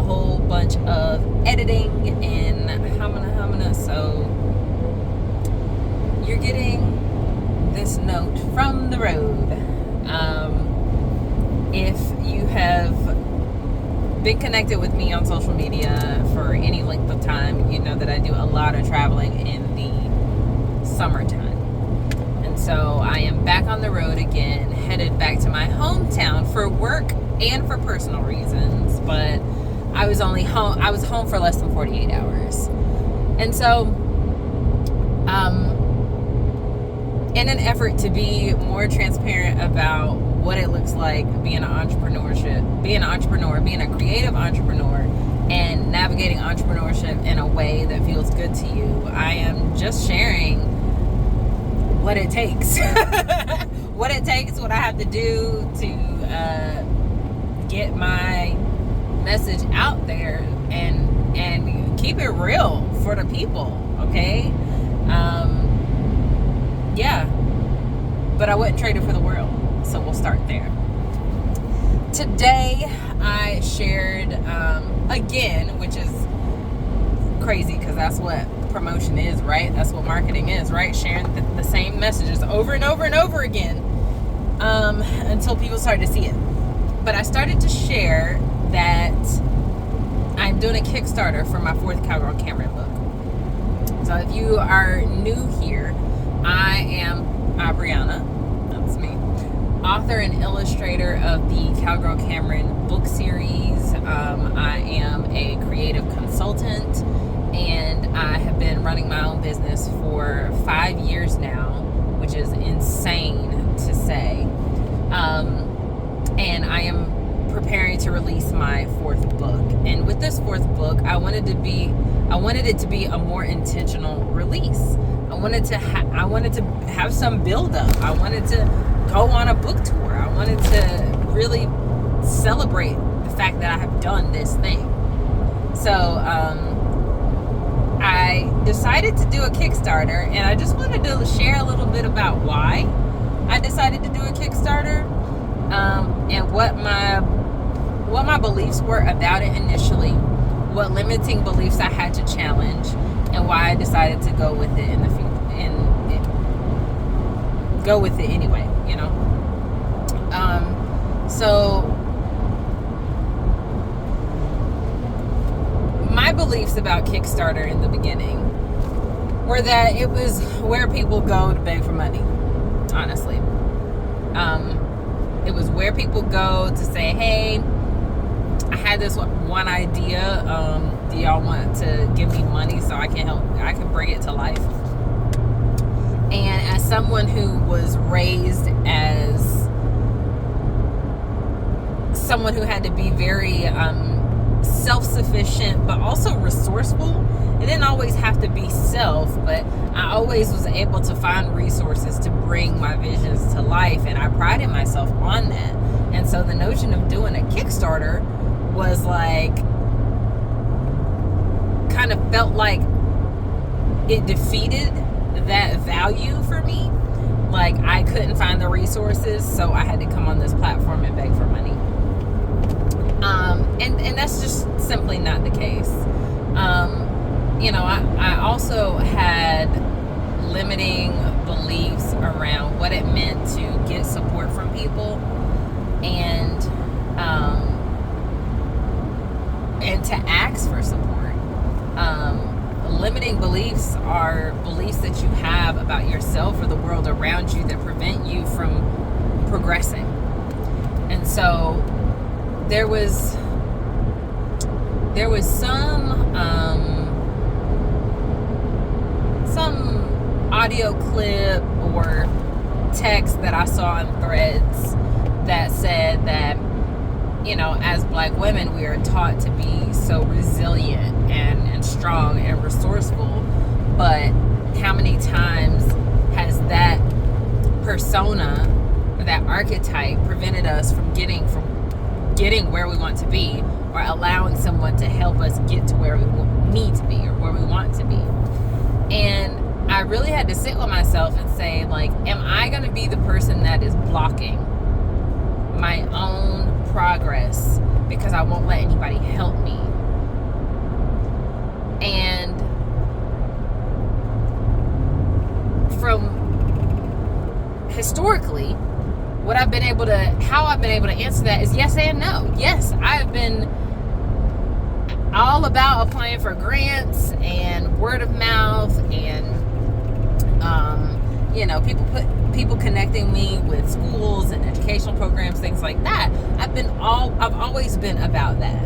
whole bunch of editing and hamana. So you're getting this note from the road. If you have been connected with me on social media for any length of time, you know that I do a lot of traveling in the summertime. And so I am back on the road again, headed back to my hometown for work and for personal reasons. But I was home for less than 48 hours. And so in an effort to be more transparent about what it looks like being an entrepreneur, being a creative entrepreneur, and navigating entrepreneurship in a way that feels good to you, I am just sharing what it takes. What it takes, what I have to do to get my message out there and keep it real for the people, okay? Yeah, but I wouldn't trade it for the world, so we'll start there. Today I shared again, which is crazy because that's what promotion is, right? That's what marketing is, right? Sharing the same messages over and over and over again until people start to see it. But I started to share that I'm doing a Kickstarter for my 4th Cowgirl Camryn book. So if you are new here, I am Brianna, that's me, author and illustrator of the Cowgirl Camryn book series. I am a creative consultant, and I have been running my own business for 5 years now, which is insane to say. And I am preparing to release my 4th book. And with this 4th book, I wanted it to be a more intentional release. I wanted to have some build up. I wanted to go on a book tour. I wanted to really celebrate the fact that I have done this thing. So I decided to do a Kickstarter, and I just wanted to share a little bit about why I decided to do a Kickstarter, and what my beliefs were about it initially, what limiting beliefs I had to challenge, and why I decided to go with it in the future, go with it anyway, you know. So my beliefs about Kickstarter in the beginning were that it was where people go to beg for money, honestly. It was where people go to say, hey, I had this one idea. Do y'all want to give me money so I can bring it to life? And as someone who was raised as someone who had to be very self-sufficient but also resourceful, it didn't always have to be self, but I always was able to find resources to bring my visions to life, and I prided myself on that. And so the notion of doing a Kickstarter was like, kind of felt like it defeated that value for me. Like, I couldn't find the resources, so I had to come on this platform and beg for money. And that's just simply not the case. I also had limiting beliefs around what it meant to get support from people, and to ask for support. Limiting beliefs are beliefs that you have about yourself or the world around you that prevent you from progressing. And so there was some audio clip or text that I saw in Threads that said that, as Black women, we are taught to be so resilient and strong and resourceful, but how many times has that persona or that archetype prevented us from getting where we want to be, or allowing someone to help us get to where we need to be or where we want to be? And I really had to sit with myself and say, like, am I going to be the person that is blocking my own progress because I won't let anybody help me? historically, how I've been able to answer that is yes and no. Yes, I've been all about applying for grants and word of mouth and people connecting me with schools and educational programs, things like that. I've always been about that.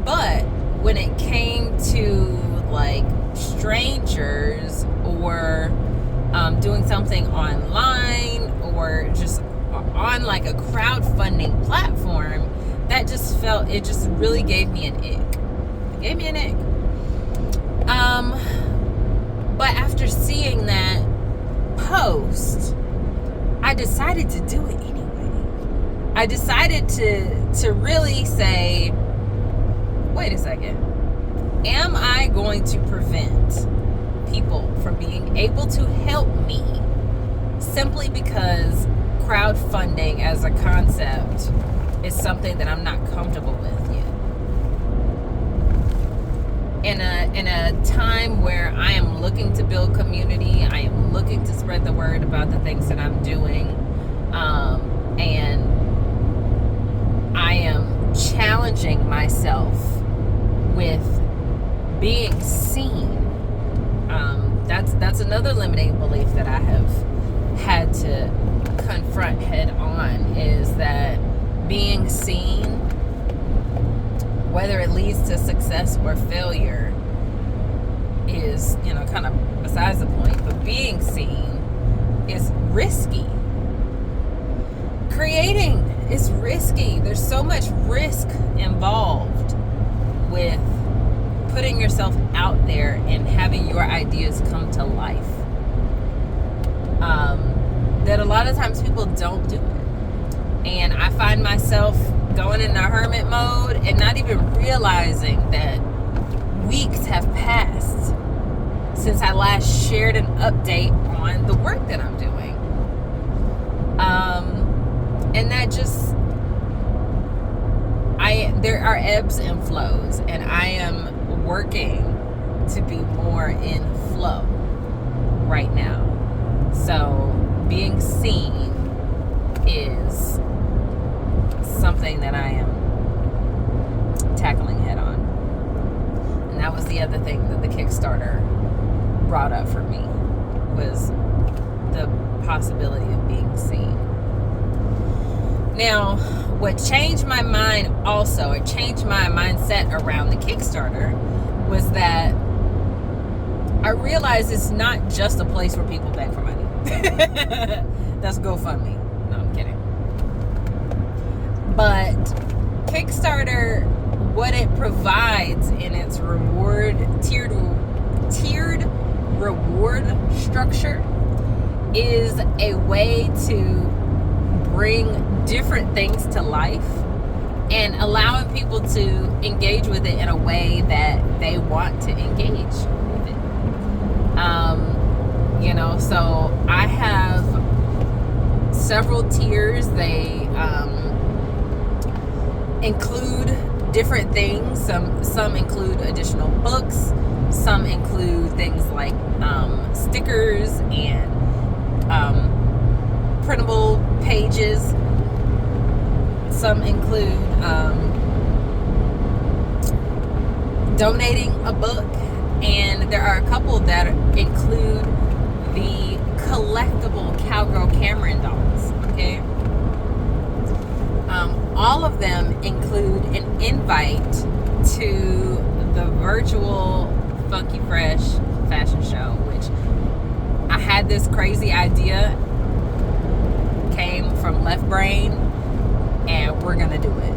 But when it came to like strangers or doing something online or just on like a crowdfunding platform, it just really gave me an ick. It gave me an ick. But after seeing that post, I decided to do it anyway. I decided to really say, wait a second. Am I going to prevent people from being able to help me simply because crowdfunding as a concept is something that I'm not comfortable with yet? In a time where I am looking to build community, I am looking to spread the word about the things that I'm doing, and I am challenging myself with being seen. That's another limiting belief that I have had to confront head on, is that being seen, whether it leads to success or failure, is, kind of besides the point. But being seen is risky. Creating is risky. There's so much risk involved with putting yourself out there and having your ideas come to life, that a lot of times people don't do it. And I find myself going in a hermit mode and not even realizing that weeks have passed since I last shared an update on the work that I'm doing. And that just, there are ebbs and flows, and I am working to be more in flow right now. So being seen is something that I am tackling head on. And that was the other thing that the Kickstarter brought up for me, was the possibility of being seen. Now, what changed my mind also, it changed my mindset around the Kickstarter, was that I realized it's not just a place where people beg for money. That's GoFundMe. No, I'm kidding. But Kickstarter, what it provides in its tiered reward structure, is a way to bring different things to life and allowing people to engage with it in a way that they want to engage with it. So I have several tiers. They include different things. Some include additional books. Some include things like stickers and printable pages. Some include donating a book, and there are a couple that include the collectible Cowgirl Camryn dolls. Okay, all of them include an invite to the virtual Funky Fresh fashion show, which I had this crazy idea, came from left brain, and we're gonna do it.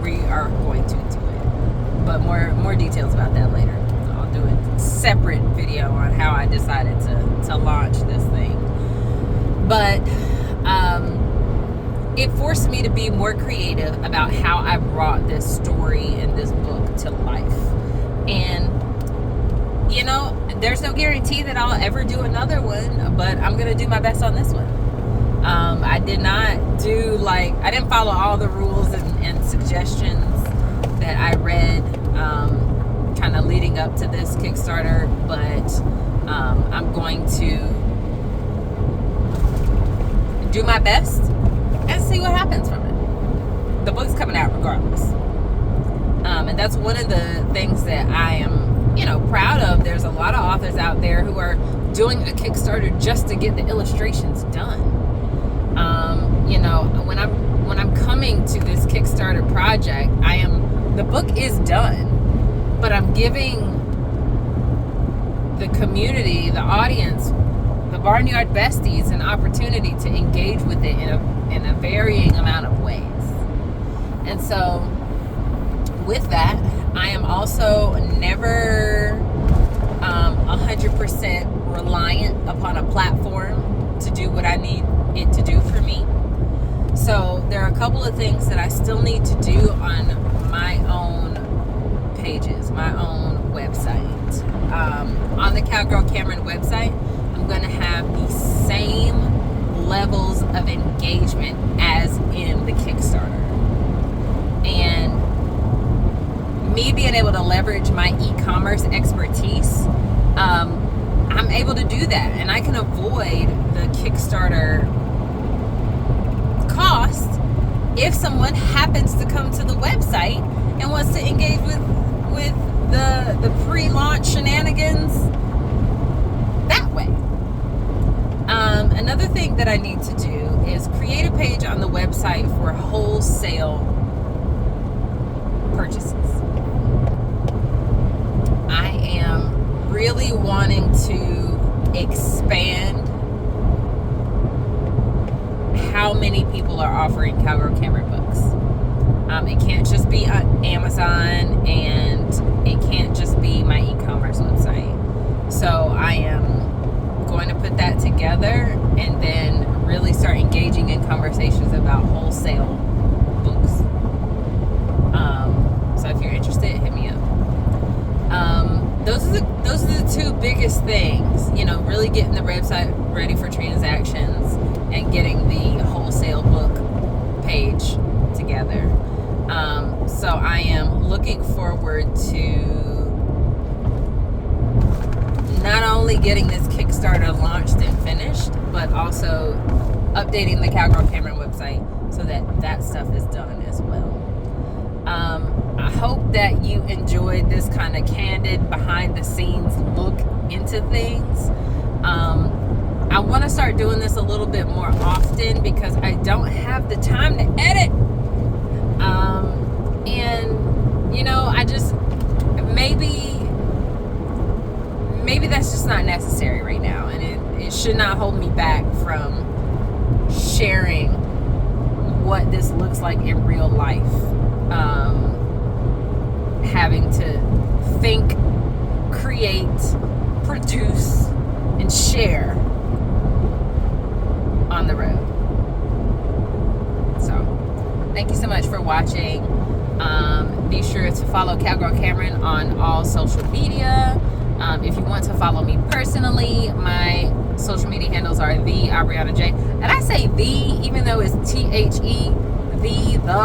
We are going to do it, but more details about that later. I'll do a separate video on how I decided to launch this thing. But it forced me to be more creative about how I brought this story and this book to life. And there's no guarantee that I'll ever do another one, but I'm gonna do my best on this one. I did not I didn't follow all the rules and suggestions that I read kind of leading up to this Kickstarter, but I'm going to do my best and see what happens from it. The book's coming out regardless. And that's one of the things that I am, proud of. There's a lot of authors out there who are doing a Kickstarter just to get the illustrations done. When I'm coming to this Kickstarter project, the book is done, but I'm giving the community, the audience, the Barnyard Besties, an opportunity to engage with it in a varying amount of ways. And so with that, I am also never 100% reliant upon a platform to do what I need it to do for me. So there are a couple of things that I still need to do on my own pages, my own website. On the Cowgirl Camryn website, I'm going to have the same levels of engagement as in the Kickstarter. And me being able to leverage my e-commerce expertise, I'm able to do that, and I can avoid the Kickstarter cost if someone happens to come to the website and wants to engage with the pre-launch shenanigans that way. Another thing that I need to do is create a page on the website for wholesale purchases. I am really wanting to expand how many people are offering Cowgirl Camryn books. It can't just be on Amazon, and it can't just be my e-commerce website. So I am going to put that together and then really start engaging in conversations about wholesale books. So if you're interested, hit me up. Those are the two biggest things, really getting the website ready for transactions and getting the wholesale book page together. So I am looking forward to not only getting this Kickstarter launched and finished, but also updating the Cowgirl Camryn website so that stuff is done as well. I hope that you enjoyed this kind of candid behind the scenes look into things. I want to start doing this a little bit more often because I don't have the time to edit. I just maybe that's just not necessary right now, and it should not hold me back from sharing what this looks like in real life. Having to think, create, produce, and share on the road. So, thank you so much for watching. Be sure to follow Cowgirl Camryn on all social media. If you want to follow me personally, my social media handles are the Abriana J. And I say the, even though it's THE, the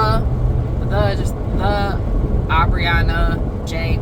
Abriana J.